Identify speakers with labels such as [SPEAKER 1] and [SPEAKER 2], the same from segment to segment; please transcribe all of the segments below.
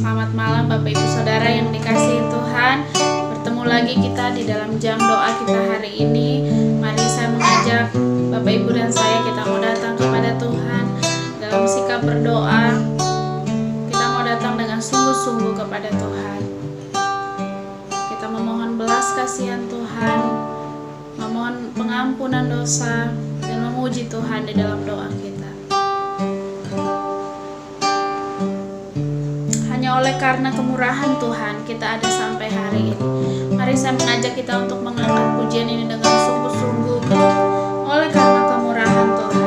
[SPEAKER 1] Selamat malam Bapak Ibu Saudara yang dikasihi Tuhan. Bertemu lagi kita di dalam jam doa kita hari ini. Mari saya mengajak Bapak Ibu dan saya, kita mau datang kepada Tuhan dalam sikap berdoa. Kita mau datang dengan sungguh-sungguh kepada Tuhan. Kita memohon belas kasihan Tuhan, memohon pengampunan dosa, dan memuji Tuhan di dalam doa kita. Hanya oleh karena kemurahan Tuhan kita ada sampai hari ini. Mari saya mengajak kita untuk mengangkat pujian ini dengan sungguh-sungguh. Oleh karena kemurahan Tuhan.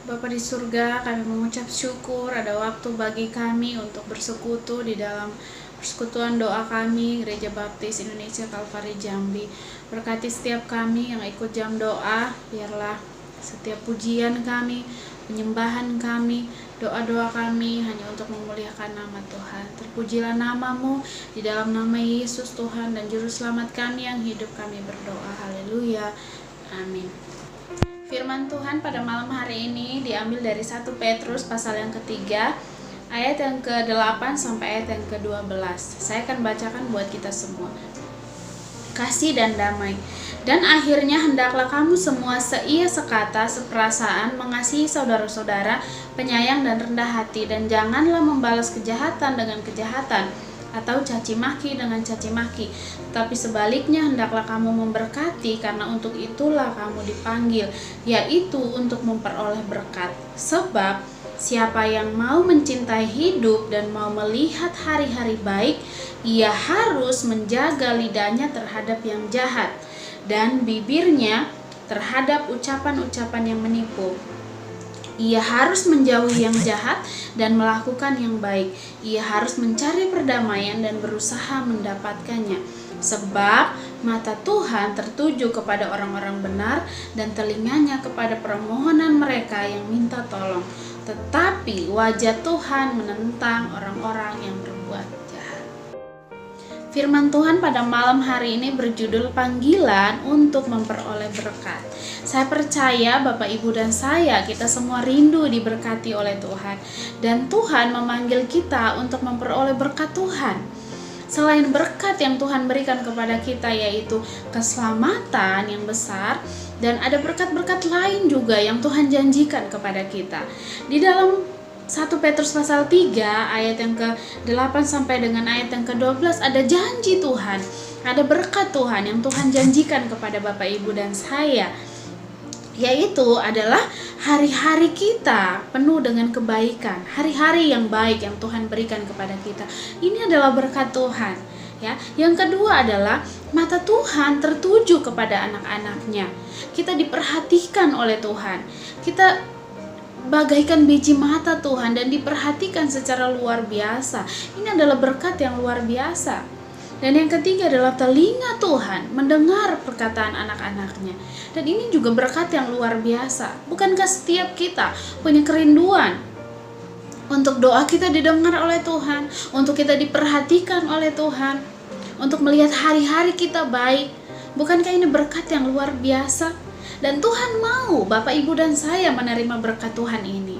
[SPEAKER 1] Bapa di surga, kami mengucap syukur ada waktu bagi kami untuk bersekutu di dalam persekutuan doa kami Gereja Baptis Indonesia Kalvari Jambi. Berkati setiap kami yang ikut jam doa, biarlah setiap pujian kami, penyembahan kami, doa-doa kami hanya untuk memuliakan nama Tuhan. Terpujilah nama-Mu di dalam nama Yesus Tuhan dan Juru Selamat kami yang hidup, kami berdoa. Haleluya. Amin. Firman Tuhan pada malam hari ini diambil dari 1 Petrus pasal yang ketiga, ayat yang ke-8 sampai ayat yang ke-12. Saya akan bacakan buat kita semua. Kasih dan damai. Dan akhirnya hendaklah kamu semua seia sekata, seperasaan, mengasihi saudara-saudara, penyayang dan rendah hati, dan janganlah membalas kejahatan dengan kejahatan, atau caci maki dengan caci maki, tapi sebaliknya hendaklah kamu memberkati, karena untuk itulah kamu dipanggil, yaitu untuk memperoleh berkat. Sebab siapa yang mau mencintai hidup dan mau melihat hari-hari baik, ia harus menjaga lidahnya terhadap yang jahat dan bibirnya terhadap ucapan-ucapan yang menipu. Ia harus menjauhi yang jahat dan melakukan yang baik. Ia harus mencari perdamaian dan berusaha mendapatkannya. Sebab mata Tuhan tertuju kepada orang-orang benar dan telinganya kepada permohonan mereka yang minta tolong. Tetapi wajah Tuhan menentang orang-orang yang berbuat jahat. Firman Tuhan pada malam hari ini berjudul panggilan untuk memperoleh berkat. Saya percaya Bapak Ibu dan saya, kita semua rindu diberkati oleh Tuhan. Dan Tuhan memanggil kita untuk memperoleh berkat Tuhan. Selain berkat yang Tuhan berikan kepada kita, yaitu keselamatan yang besar, dan ada berkat-berkat lain juga yang Tuhan janjikan kepada kita. Di dalam 1 Petrus pasal 3 ayat yang ke-8 sampai dengan ayat yang ke-12 ada janji Tuhan, ada berkat Tuhan yang Tuhan janjikan kepada Bapak Ibu dan saya, yaitu adalah hari-hari kita penuh dengan kebaikan, hari-hari yang baik yang Tuhan berikan kepada kita. Ini adalah berkat Tuhan, ya. Yang kedua adalah mata Tuhan tertuju kepada anak-anaknya. Kita diperhatikan oleh Tuhan. Kita bagaikan biji mata Tuhan dan diperhatikan secara luar biasa. Ini adalah berkat yang luar biasa. Dan yang ketiga adalah telinga Tuhan mendengar perkataan anak-anaknya. Dan ini juga berkat yang luar biasa. Bukankah setiap kita punya kerinduan untuk doa kita didengar oleh Tuhan, untuk kita diperhatikan oleh Tuhan, untuk melihat hari-hari kita baik? Bukankah ini berkat yang luar biasa? Dan Tuhan mau Bapak Ibu dan saya menerima berkat Tuhan ini.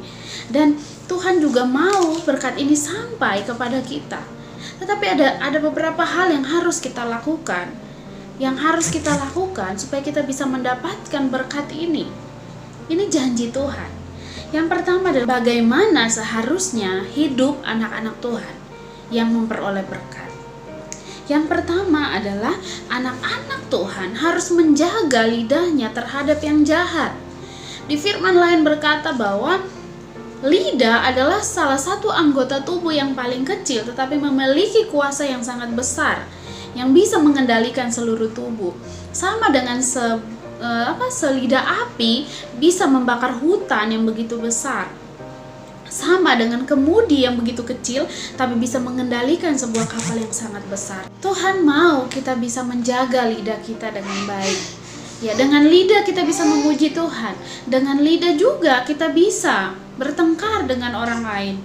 [SPEAKER 1] Dan Tuhan juga mau berkat ini sampai kepada kita. Tetapi ada beberapa hal yang harus kita lakukan. Yang harus kita lakukan supaya kita bisa mendapatkan berkat ini. Ini janji Tuhan. Yang pertama adalah bagaimana seharusnya hidup anak-anak Tuhan yang memperoleh berkat. Yang pertama adalah anak-anak Tuhan harus menjaga lidahnya terhadap yang jahat. Di firman lain berkata bahwa lidah adalah salah satu anggota tubuh yang paling kecil tetapi memiliki kuasa yang sangat besar yang bisa mengendalikan seluruh tubuh. Sama dengan selidah api bisa membakar hutan yang begitu besar. Sama dengan kemudi yang begitu kecil tapi bisa mengendalikan sebuah kapal yang sangat besar. Tuhan mau kita bisa menjaga lidah kita dengan baik. Ya, dengan lidah kita bisa memuji Tuhan. Dengan lidah juga kita bisa bertengkar dengan orang lain.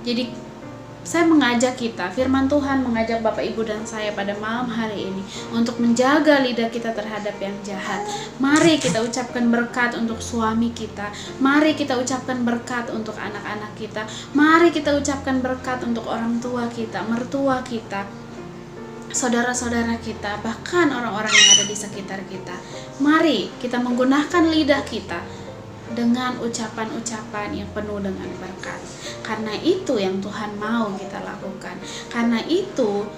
[SPEAKER 1] Jadi saya mengajak kita, firman Tuhan mengajak Bapak Ibu dan saya pada malam hari ini untuk menjaga lidah kita terhadap yang jahat. Mari kita ucapkan berkat untuk suami kita. Mari kita ucapkan berkat untuk anak-anak kita. Mari kita ucapkan berkat untuk orang tua kita, mertua kita, saudara-saudara kita, bahkan orang-orang yang ada di sekitar kita. Mari kita menggunakan lidah kita dengan ucapan-ucapan yang penuh dengan berkat. Karena itu yang Tuhan mau kita lakukan. Karena itu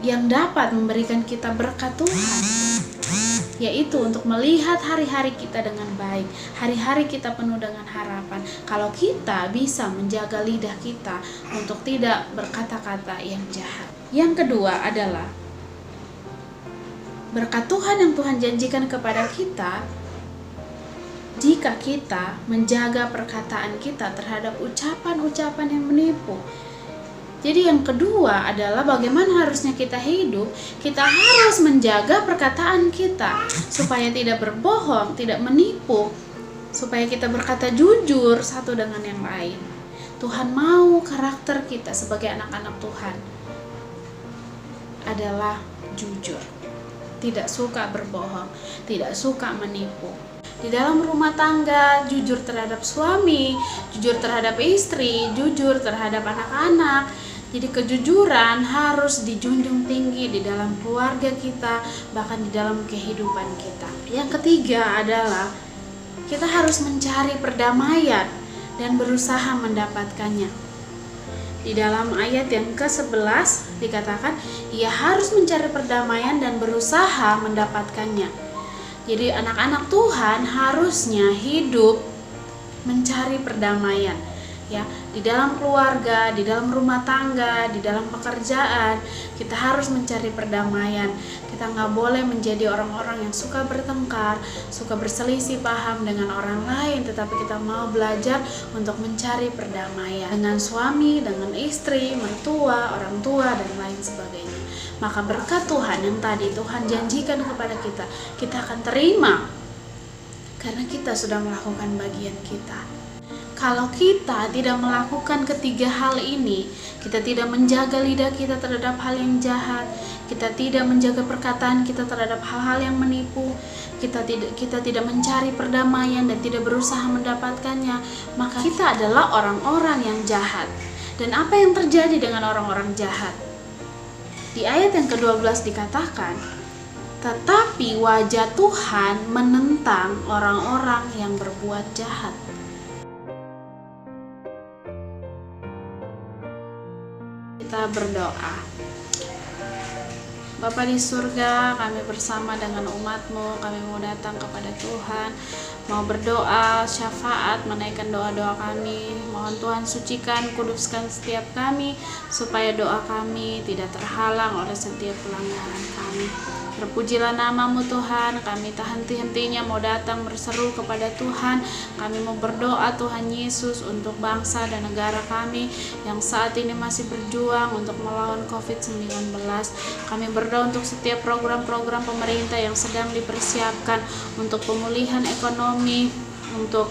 [SPEAKER 1] yang dapat memberikan kita berkat Tuhan, yaitu untuk melihat hari-hari kita dengan baik, hari-hari kita penuh dengan harapan. Kalau kita bisa menjaga lidah kita untuk tidak berkata-kata yang jahat. Yang kedua adalah berkat Tuhan yang Tuhan janjikan kepada kita jika kita menjaga perkataan kita terhadap ucapan-ucapan yang menipu. Jadi yang kedua adalah bagaimana harusnya kita hidup. Kita harus menjaga perkataan kita supaya tidak berbohong, tidak menipu, supaya kita berkata jujur satu dengan yang lain. Tuhan mau karakter kita sebagai anak-anak Tuhan adalah jujur, tidak suka berbohong, tidak suka menipu. Di dalam rumah tangga, jujur terhadap suami, jujur terhadap istri, jujur terhadap anak-anak. Jadi kejujuran harus dijunjung tinggi di dalam keluarga kita, bahkan di dalam kehidupan kita. Yang ketiga adalah kita harus mencari perdamaian dan berusaha mendapatkannya. Di dalam ayat yang ke-11 dikatakan, ia harus mencari perdamaian dan berusaha mendapatkannya. Jadi anak-anak Tuhan harusnya hidup mencari perdamaian, ya, di dalam keluarga, di dalam rumah tangga, di dalam pekerjaan. Kita harus mencari perdamaian. Kita nggak boleh menjadi orang-orang yang suka bertengkar, suka berselisih paham dengan orang lain, tetapi kita mau belajar untuk mencari perdamaian dengan suami, dengan istri, mertua, orang tua, dan lain sebagainya. Maka berkat Tuhan yang tadi Tuhan janjikan kepada kita akan terima karena kita sudah melakukan bagian kita. Kalau kita tidak melakukan ketiga hal ini, kita tidak menjaga lidah kita terhadap hal yang jahat, kita tidak menjaga perkataan kita terhadap hal-hal yang menipu, kita tidak mencari perdamaian dan tidak berusaha mendapatkannya, maka kita adalah orang-orang yang jahat. Dan apa yang terjadi dengan orang-orang jahat? Di ayat yang ke-12 dikatakan, tetapi wajah Tuhan menentang orang-orang yang berbuat jahat. Kita berdoa. Bapa di surga, kami bersama dengan umat-Mu, kami mau datang kepada Tuhan, mau berdoa, syafaat, menaikkan doa-doa kami. Mohon Tuhan sucikan, kuduskan setiap kami, supaya doa kami tidak terhalang oleh setiap pelanggaran kami. Terpujilah nama-Mu Tuhan, kami tak henti-hentinya mau datang berseru kepada Tuhan. Kami mau berdoa Tuhan Yesus untuk bangsa dan negara kami yang saat ini masih berjuang untuk melawan COVID-19. Kami berdoa untuk setiap program-program pemerintah yang sedang dipersiapkan untuk pemulihan ekonomi, untuk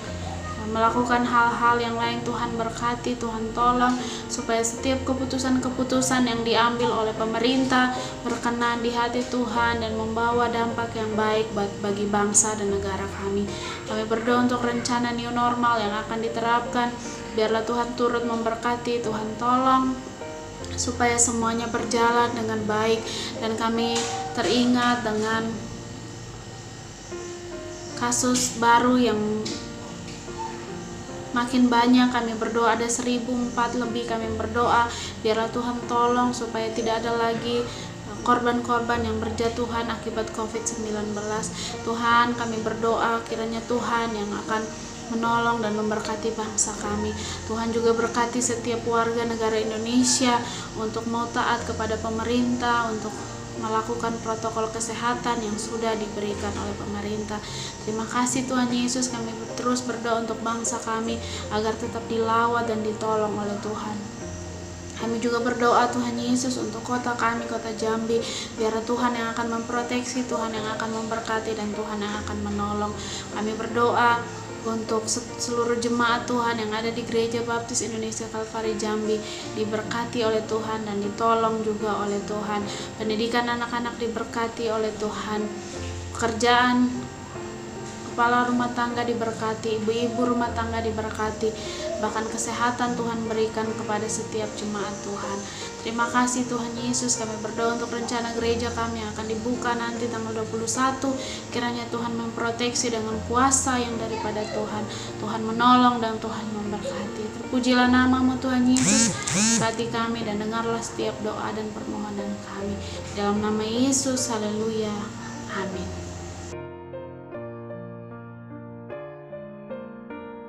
[SPEAKER 1] melakukan hal-hal yang lain. Tuhan berkati, Tuhan tolong supaya setiap keputusan-keputusan yang diambil oleh pemerintah berkenan di hati Tuhan dan membawa dampak yang baik bagi bangsa dan negara kami. Kami berdoa untuk rencana new normal yang akan diterapkan. Biarlah Tuhan turut memberkati, Tuhan tolong supaya semuanya berjalan dengan baik, dan kami teringat dengan kasus baru yang makin banyak. Kami berdoa ada 1004 lebih. Kami berdoa biarlah Tuhan tolong supaya tidak ada lagi korban-korban yang berjatuhan akibat COVID-19. Tuhan, kami berdoa kiranya Tuhan yang akan menolong dan memberkati bangsa kami. Tuhan juga berkati setiap warga negara Indonesia untuk mau taat kepada pemerintah, untuk melakukan protokol kesehatan yang sudah diberikan oleh pemerintah. Terima kasih Tuhan Yesus, kami terus berdoa untuk bangsa kami agar tetap dilawat dan ditolong oleh Tuhan. Kami juga berdoa Tuhan Yesus untuk kota kami, kota Jambi. Biar Tuhan yang akan memproteksi, Tuhan yang akan memberkati, dan Tuhan yang akan menolong. Kami berdoa untuk seluruh jemaat Tuhan yang ada di Gereja Baptis Indonesia Kalvari Jambi, diberkati oleh Tuhan dan ditolong juga oleh Tuhan. Pendidikan anak-anak diberkati oleh Tuhan. Pekerjaan kepala rumah tangga diberkati, ibu-ibu rumah tangga diberkati, bahkan kesehatan Tuhan berikan kepada setiap jemaat Tuhan. Terima kasih Tuhan Yesus, kami berdoa untuk rencana gereja kami yang akan dibuka nanti tanggal 21. Kiranya Tuhan memproteksi dengan kuasa yang daripada Tuhan. Tuhan menolong dan Tuhan memberkati. Terpujilah nama-Mu Tuhan Yesus, berkati kami dan dengarlah setiap doa dan permohonan kami. Dalam nama Yesus, haleluya, amin.